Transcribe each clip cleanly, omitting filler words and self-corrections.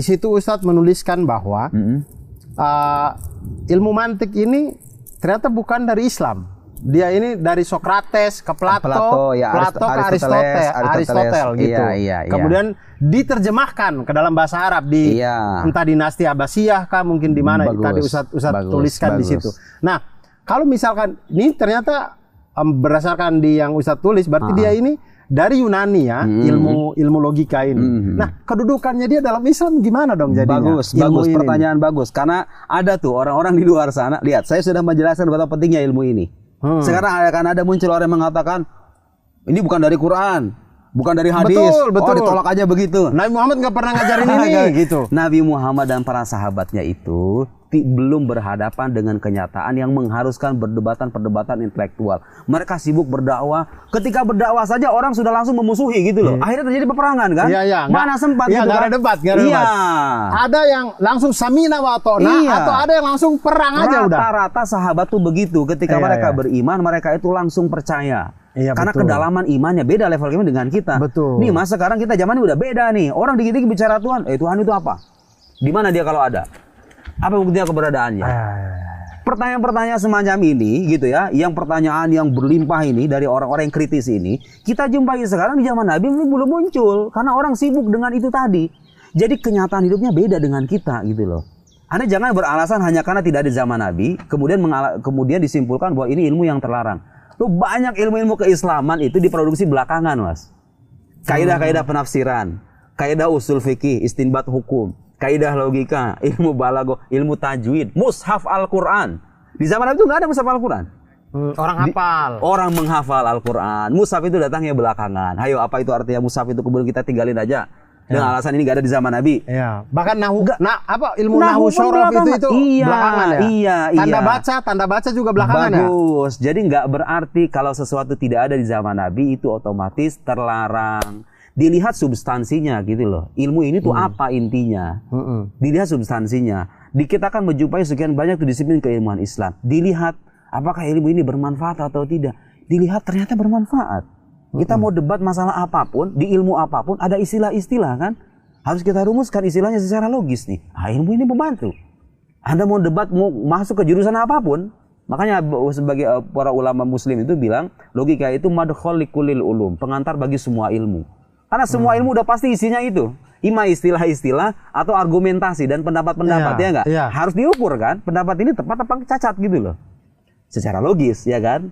Di situ Ustadz menuliskan bahwa ilmu mantik ini ternyata bukan dari Islam. Dia ini dari Sokrates ke Plato ya, ke Aristoteles gitu. Iya. Kemudian diterjemahkan ke dalam bahasa Arab di entah dinasti Abbasiyah kah, mungkin di mana tadi Ustadz tuliskan di situ. Nah, kalau misalkan ini ternyata berdasarkan di yang Ustadz tulis, berarti dia ini dari Yunani ya, ilmu logika ini. Nah, kedudukannya dia dalam Islam gimana dong jadinya? Bagus, pertanyaan bagus. Karena ada tuh orang-orang di luar sana, lihat, saya sudah menjelaskan betapa pentingnya ilmu ini. Sekarang akan ada muncul orang yang mengatakan, ini bukan dari Quran, bukan dari hadis. Betul. Ditolak aja begitu. Nabi Muhammad nggak pernah ngajarin ini gitu. Nabi Muhammad dan para sahabatnya itu belum berhadapan dengan kenyataan yang mengharuskan perdebatan intelektual. Mereka sibuk berdakwah. Ketika berdakwah saja orang sudah langsung memusuhi gitu loh. Akhirnya terjadi peperangan kan? Mana sempat gitu kan? Ada debat. Ada yang langsung samina wa atona, atau ada yang langsung perang aja udah. Rata-rata sahabat tuh begitu. Ketika mereka beriman, mereka itu langsung percaya. Karena kedalaman imannya beda level iman dengan kita. Nih mas, sekarang kita zaman ini udah beda nih. Orang dikit-dikit bicara Tuhan. Tuhan itu apa? Di mana dia kalau ada? Apa buktinya keberadaannya? Pertanyaan-pertanyaan semacam ini gitu ya, yang pertanyaan yang berlimpah ini dari orang-orang yang kritis ini, kita jumpai sekarang di zaman Nabi belum muncul karena orang sibuk dengan itu tadi. Jadi kenyataan hidupnya beda dengan kita gitu loh. Anda jangan beralasan hanya karena tidak ada zaman Nabi, kemudian disimpulkan bahwa ini ilmu yang terlarang. Loh, banyak ilmu-ilmu keislaman itu diproduksi belakangan, Mas. Kaidah-kaidah penafsiran, kaidah usul fikih, istinbat hukum, kaidah logika, ilmu balaghah, ilmu tajwid, mushaf Al-Quran. Di zaman Nabi itu nggak ada mushaf Al-Quran. Orang hafal. Orang menghafal Al-Quran. Mushaf itu datangnya belakangan. Ayo, apa itu artinya mushaf itu kemudian kita tinggalin aja. Dengan alasan ini nggak ada di zaman Nabi. Bahkan ilmu nahwu syaraf itu belakangan ya. Tanda baca juga belakangan. Bagus. Jadi nggak berarti kalau sesuatu tidak ada di zaman Nabi itu otomatis terlarang. Dilihat substansinya gitu loh. Ilmu ini tuh apa intinya? Dilihat substansinya. Kita akan menjumpai sekian banyak tuh disiplin keilmuan Islam. Dilihat apakah ilmu ini bermanfaat atau tidak. Dilihat ternyata bermanfaat. Kita mau debat masalah apapun, di ilmu apapun ada istilah-istilah kan. Harus kita rumuskan istilahnya secara logis nih. Ilmu ini membantu. Anda mau debat, mau masuk ke jurusan apapun. Makanya sebagai para ulama muslim itu bilang, logika itu madkhol likulil ulum, pengantar bagi semua ilmu. Karena semua ilmu udah pasti isinya itu. Ima istilah-istilah atau argumentasi dan pendapat-pendapat ya enggak? Harus diukur kan? Pendapat ini tepat apa cacat gitu loh. Secara logis ya kan?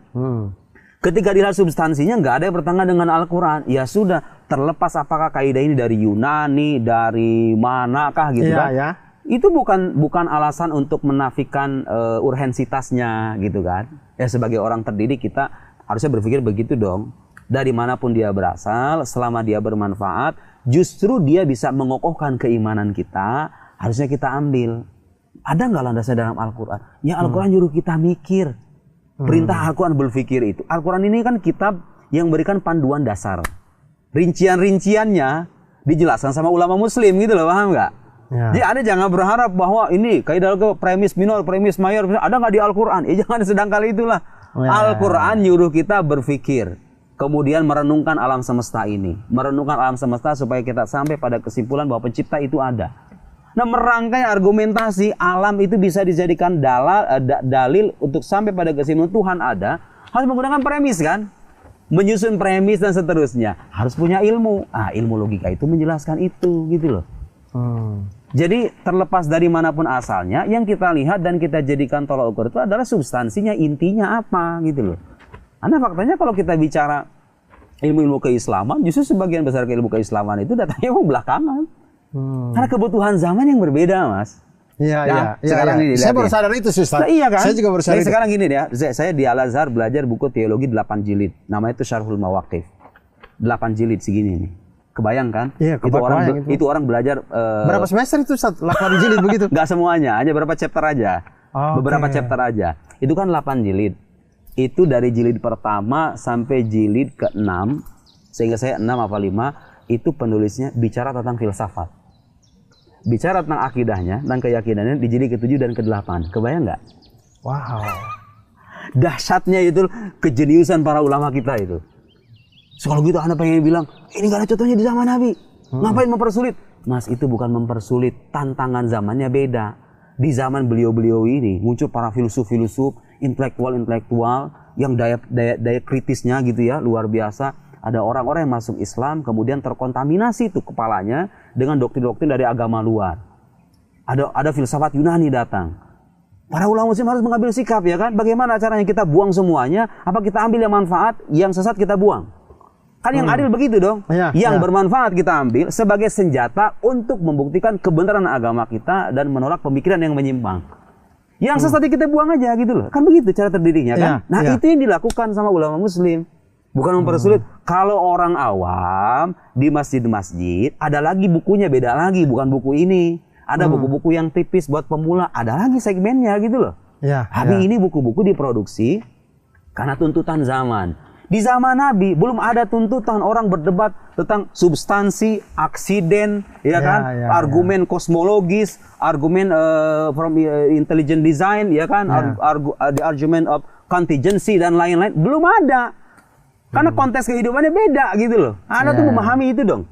Ketika dilihat substansinya nggak ada yang bertentangan dengan Al-Quran. Ya sudah, terlepas apakah kaidah ini dari Yunani, dari manakah gitu kan? Itu bukan alasan untuk menafikan urgensitasnya gitu kan? Ya sebagai orang terdidik kita harusnya berpikir begitu dong. Dari manapun dia berasal, selama dia bermanfaat, justru dia bisa mengokohkan keimanan kita, harusnya kita ambil. Ada nggak landasnya dalam Al-Quran? Ya Al-Quran nyuruh kita mikir. Perintah Al-Quran berpikir itu. Al-Quran ini kan kitab yang berikan panduan dasar. Rincian-rinciannya dijelaskan sama ulama muslim gitu loh, paham nggak? Jadi Anda jangan berharap bahwa ini kaidah premis minor, premis mayor, ada nggak di Al-Quran? Jangan sedang kali itulah. Al-Quran nyuruh kita berpikir. Kemudian merenungkan alam semesta ini. Merenungkan alam semesta supaya kita sampai pada kesimpulan bahwa pencipta itu ada. Nah, merangkai argumentasi alam itu bisa dijadikan dalil untuk sampai pada kesimpulan Tuhan ada. Harus menggunakan premis kan? Menyusun premis dan seterusnya. Harus punya ilmu. Ilmu logika itu menjelaskan itu gitu loh. Jadi terlepas dari manapun asalnya, yang kita lihat dan kita jadikan tolak ukur itu adalah substansinya, intinya apa gitu loh. Karena faktanya kalau kita bicara ilmu-ilmu keislaman, justru sebagian besar ilmu keislaman itu datangnya belakangan. Karena kebutuhan zaman yang berbeda, Mas. Sekarang ini saya baru sadar itu, Ustaz. Iya kan? Saya juga baru sadar. Sekarang gini ya, saya di Al-Azhar belajar buku teologi 8 jilid. Namanya itu Syarhul Mawaqif. 8 jilid segini nih. Kebayang kan? Iya, itu orang belajar berapa semester itu, Ustaz? 8 jilid begitu? Enggak semuanya, hanya beberapa chapter aja. Beberapa chapter aja. Itu kan 8 jilid. Itu dari jilid pertama sampai jilid ke-6, sehingga saya 6 apa 5, itu penulisnya bicara tentang filsafat. Bicara tentang akidahnya dan keyakinannya di jilid ke-7 dan ke-8. Kebayang nggak? Wow. Dahsyatnya itu kejeniusan para ulama kita itu. So, kalau gitu Anda pengen bilang, ini nggak ada contohnya di zaman Nabi. Ngapain mempersulit? Mas, itu bukan mempersulit, tantangan zamannya beda. Di zaman beliau-beliau ini muncul para filsuf-filsuf, intelektual yang daya kritisnya gitu ya, luar biasa. Ada orang-orang yang masuk Islam kemudian terkontaminasi tuh kepalanya dengan doktrin-doktrin dari agama luar. Ada filsafat Yunani datang. Para ulama muslim harus mengambil sikap, ya kan? Bagaimana caranya kita buang semuanya? Apa kita ambil yang manfaat, yang sesat kita buang? Kan yang adil begitu dong. Yang bermanfaat kita ambil sebagai senjata untuk membuktikan kebenaran agama kita dan menolak pemikiran yang menyimpang. Yang sesat kita buang aja gitu loh. Kan begitu cara terdidiknya kan. Itu yang dilakukan sama ulama muslim. Bukan mempersulit. Kalau orang awam di masjid-masjid ada lagi bukunya, beda lagi, bukan buku ini. Ada buku-buku yang tipis buat pemula, ada lagi segmennya gitu loh. Tapi ini buku-buku diproduksi karena tuntutan zaman. Di zaman Nabi belum ada tuntutan orang berdebat tentang substansi, aksiden, ya kan, argumen kosmologis, argumen from intelligent design, ya kan, the argument of contingency dan lain-lain, belum ada. Karena konteks kehidupannya beda gitu loh. Anda tuh memahami itu dong.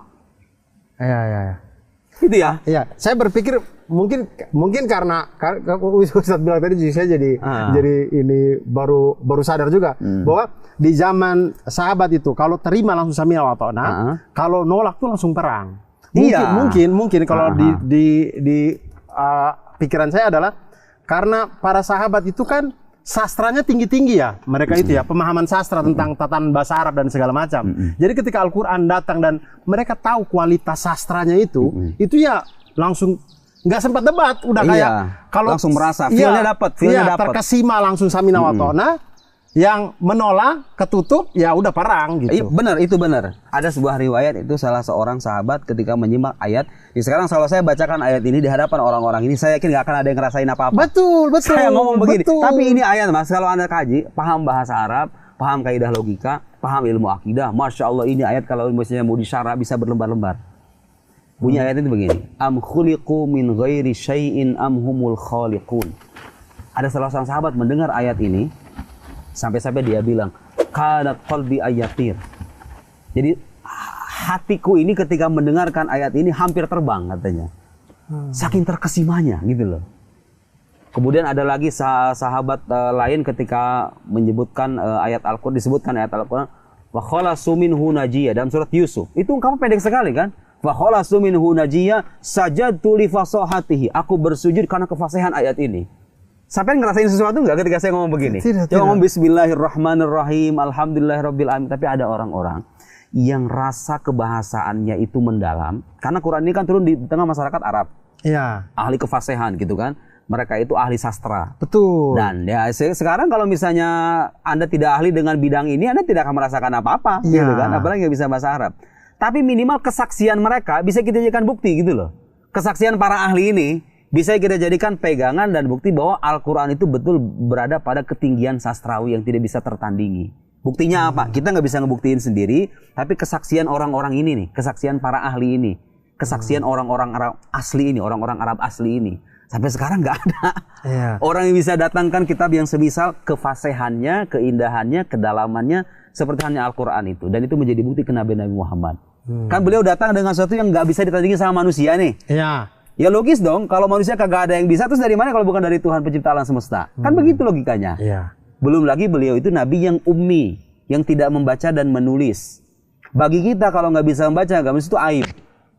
Gitu ya? Iya, saya berpikir mungkin karena Ustaz bilang tadi, saya jadi ini baru sadar juga bahwa di zaman sahabat itu kalau terima langsung sami wa ta'na, kalau nolak tuh langsung perang. Mungkin kalau di pikiran saya adalah karena para sahabat itu kan sastranya tinggi-tinggi ya, mereka itu ya, pemahaman sastra tentang tatanan bahasa Arab dan segala macam. Jadi ketika Al-Quran datang dan mereka tahu kualitas sastranya itu ya langsung nggak sempat debat, udah kayak kalau langsung merasa feel-nya dapat, terkesima langsung samina wa ta'na. Yang menolak, ketutup, ya udah perang gitu. Benar, itu benar. Ada sebuah riwayat, itu salah seorang sahabat ketika menyimak ayat. Sekarang kalau saya bacakan ayat ini di hadapan orang-orang ini, saya yakin nggak akan ada yang ngerasain apa-apa. Betul. Saya ngomong begini. Tapi ini ayat, Mas, kalau Anda kaji, paham bahasa Arab, paham kaidah logika, paham ilmu akidah, Masya Allah, ini ayat kalau misalnya mau disyarah bisa berlembar-lembar. Bunyi ayat itu begini. Am khuliqu min ghairi syai'in am humul khaliqun. Ada salah seorang sahabat mendengar ayat ini, sampai-sampai dia bilang, kana qalbi ayatir. Jadi hatiku ini ketika mendengarkan ayat ini hampir terbang katanya. Saking terkesimanya gitu loh. Kemudian ada lagi sahabat lain ketika menyebutkan ayat Al-Qur'an, disebutkan ayat Al-Qur'an, wa khalasu minhu najiyya, dalam surat Yusuf. Itu ungkapan pendek sekali kan? Wa khalasu minhu najiyya sajadtu li fasahatihi. Aku bersujud karena kefasihan ayat ini. Sampai ngerasain sesuatu nggak ketika saya ngomong begini? Tidak. Ngomong Bismillahirrahmanirrahim, Alhamdulillahirabbil alamin. Tapi ada orang-orang yang rasa kebahasaannya itu mendalam, karena Quran ini kan turun di tengah masyarakat Arab. Ahli kefasihan gitu kan. Mereka itu ahli sastra. Betul. Dan ya sekarang kalau misalnya Anda tidak ahli dengan bidang ini, Anda tidak akan merasakan apa-apa, gitu kan. Apalagi nggak bisa bahasa Arab. Tapi minimal kesaksian mereka bisa kita jadikan bukti gitu loh. Kesaksian para ahli ini bisa kita jadikan pegangan dan bukti bahwa Al-Quran itu betul berada pada ketinggian sastrawi yang tidak bisa tertandingi. Buktinya apa? Kita nggak bisa ngebuktiin sendiri, tapi kesaksian orang-orang ini nih, kesaksian para ahli ini, kesaksian orang-orang Arab asli ini, orang-orang Arab asli ini. Sampai sekarang nggak ada orang yang bisa datangkan kitab yang semisal kefasihannya, keindahannya, kedalamannya, seperti hanya Al-Quran itu. Dan itu menjadi bukti kenabian Nabi Muhammad. Kan beliau datang dengan sesuatu yang nggak bisa ditandingi sama manusia nih. Ya logis dong, kalau manusia kagak ada yang bisa, terus dari mana kalau bukan dari Tuhan pencipta alam semesta? Kan begitu logikanya. Belum lagi beliau itu nabi yang ummi, yang tidak membaca dan menulis. Bagi kita kalau nggak bisa membaca, nggak menulis itu aib.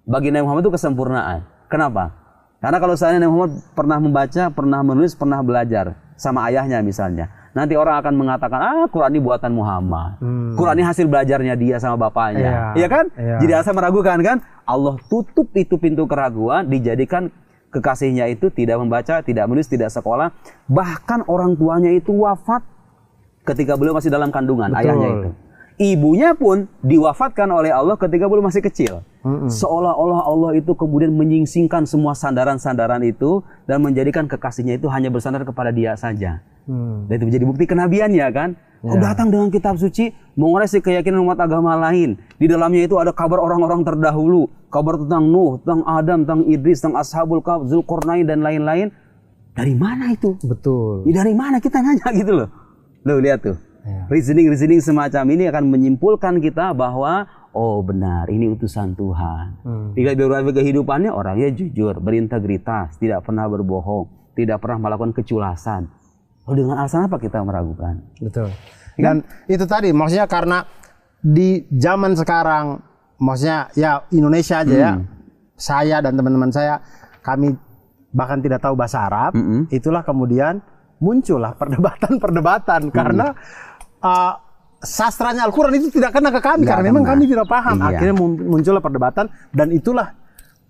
Bagi Nabi Muhammad itu kesempurnaan. Kenapa? Karena kalau seandainya Nabi Muhammad pernah membaca, pernah menulis, pernah belajar sama ayahnya misalnya, nanti orang akan mengatakan, Quran ini buatan Muhammad. Quran ini hasil belajarnya dia sama bapaknya. Iya kan? Jadi asal meragukan kan? Allah tutup itu pintu keraguan, dijadikan kekasihnya itu tidak membaca, tidak menulis, tidak sekolah. Bahkan orang tuanya itu wafat ketika beliau masih dalam kandungan, ayahnya itu. Ibunya pun diwafatkan oleh Allah ketika beliau masih kecil. Seolah-olah Allah itu kemudian menyingsingkan semua sandaran-sandaran itu dan menjadikan kekasihnya itu hanya bersandar kepada dia saja. Dan itu menjadi bukti kenabiannya kan. Datang dengan kitab suci mengoreksi keyakinan umat agama lain. Di dalamnya itu ada kabar orang-orang terdahulu, kabar tentang Nuh, tentang Adam, tentang Idris, tentang Ashabul Kahf, Zulkarnain dan lain-lain. Dari mana itu? Betul. Dari mana kita nanya gitu loh. Loh lihat tuh. Reasoning semacam ini akan menyimpulkan kita bahwa oh benar, ini utusan Tuhan. Dilihat biografi kehidupannya, orangnya jujur, berintegritas, tidak pernah berbohong, tidak pernah melakukan keculasan. Oh, dengan alasan apa kita meragukan? Betul. Dan itu tadi, maksudnya karena di zaman sekarang, maksudnya ya Indonesia aja ya, saya dan teman-teman saya, kami bahkan tidak tahu bahasa Arab, itulah kemudian muncullah perdebatan-perdebatan karena sastranya Al-Quran itu tidak kena ke kami karena memang kami tidak paham. Akhirnya muncullah perdebatan, dan itulah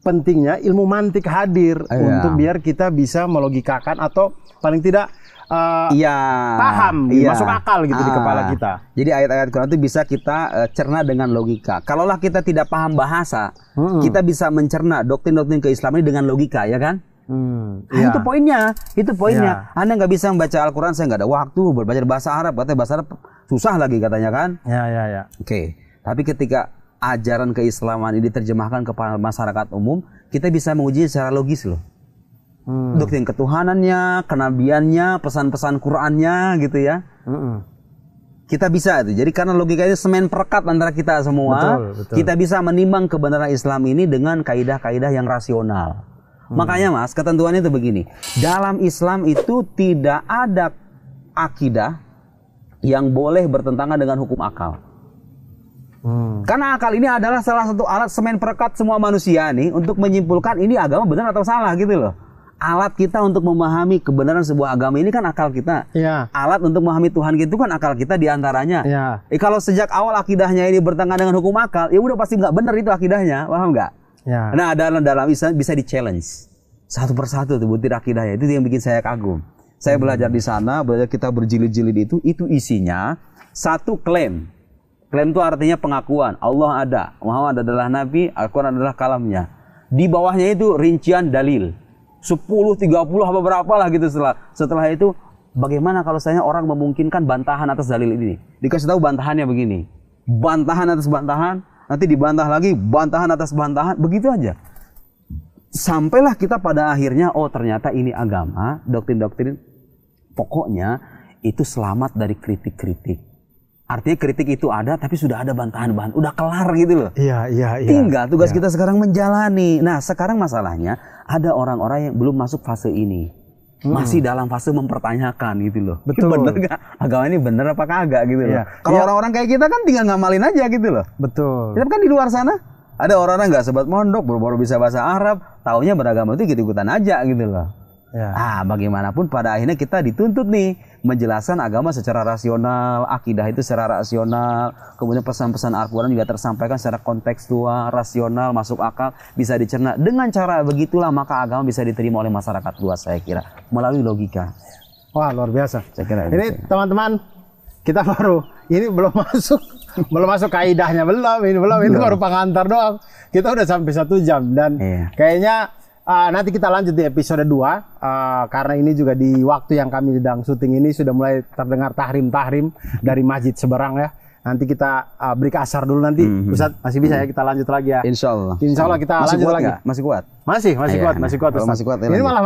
pentingnya ilmu mantik hadir untuk biar kita bisa melogikakan atau paling tidak paham, masuk akal gitu di kepala kita. Jadi ayat-ayat Quran itu bisa kita cerna dengan logika. Kalaulah kita tidak paham bahasa, kita bisa mencerna doktrin-doktrin keislaman ini dengan logika, ya kan? Itu poinnya, Anda nggak bisa membaca Al-Quran, saya nggak ada waktu berbaca bahasa Arab, katanya bahasa Arab susah lagi katanya kan? Oke. Tapi ketika ajaran keislaman ini diterjemahkan kepada masyarakat umum, kita bisa mengujinya secara logis loh. Doktrin ketuhanannya, kenabiannya, pesan-pesan Qurannya gitu ya. Kita bisa itu. Jadi karena logika itu semen perekat antara kita semua, betul. Kita bisa menimbang kebenaran Islam ini dengan kaidah-kaidah yang rasional. Makanya Mas, ketentuannya itu begini. Dalam Islam itu tidak ada akidah yang boleh bertentangan dengan hukum akal. Karena akal ini adalah salah satu alat semen perekat semua manusia nih untuk menyimpulkan ini agama benar atau salah gitu loh. Alat kita untuk memahami kebenaran sebuah agama ini kan akal kita. Alat untuk memahami Tuhan itu kan akal kita diantaranya. Kalau sejak awal akidahnya ini bertentangan dengan hukum akal, ya udah pasti nggak benar itu akidahnya, paham nggak? Nah, dalam Islam bisa di-challenge satu persatu tuh butir akidahnya. Itu yang bikin saya kagum. Saya belajar di sana, kita berjilid-jilid itu isinya satu klaim. Klaim itu artinya pengakuan Allah ada, Muhammad adalah nabi, Al-Quran adalah kalamnya. Di bawahnya itu rincian dalil. 10, 30 apa berapa lah gitu setelah itu bagaimana kalau saya orang memungkinkan bantahan atas dalil ini. Dikasih tahu bantahannya begini. Bantahan atas bantahan, nanti dibantah lagi, bantahan atas bantahan, begitu aja. Sampailah kita pada akhirnya, oh ternyata ini agama, doktrin-doktrin pokoknya itu selamat dari kritik-kritik. Artinya kritik itu ada, tapi sudah ada bantahan-bantahan, udah kelar gitu loh. Tinggal tugas kita sekarang menjalani. Nah sekarang masalahnya, ada orang-orang yang belum masuk fase ini. Masih dalam fase mempertanyakan gitu loh. Betul. Bener gak? Agama ini bener apa kagak gitu loh. Kalau orang-orang kayak kita kan tinggal ngamalin aja gitu loh. Betul. Kita kan di luar sana, ada orang-orang gak sebat mondok, baru bisa bahasa Arab, taunya beragama itu gitu-ikutan aja gitu loh. Bagaimanapun pada akhirnya kita dituntut nih menjelaskan agama secara rasional, akidah itu secara rasional, kemudian pesan-pesan Al-Quran juga tersampaikan secara kontekstual, rasional, masuk akal, bisa dicerna. Dengan cara begitulah maka agama bisa diterima oleh masyarakat luas, saya kira, melalui logika. Wah, luar biasa. Saya kira ini teman-teman, kita ini belum masuk kaidahnya, ini baru pengantar doang. Kita udah sampai 1 jam dan kayaknya nanti kita lanjut di episode 2 karena ini juga di waktu yang kami sedang syuting ini sudah mulai terdengar tahrim-tahrim dari masjid seberang ya. Nanti kita break asar dulu nanti. Ustaz masih bisa ya kita lanjut lagi ya. Insya Allah kita masih lanjut lagi. Masih kuat? Masih kuat. Ini malah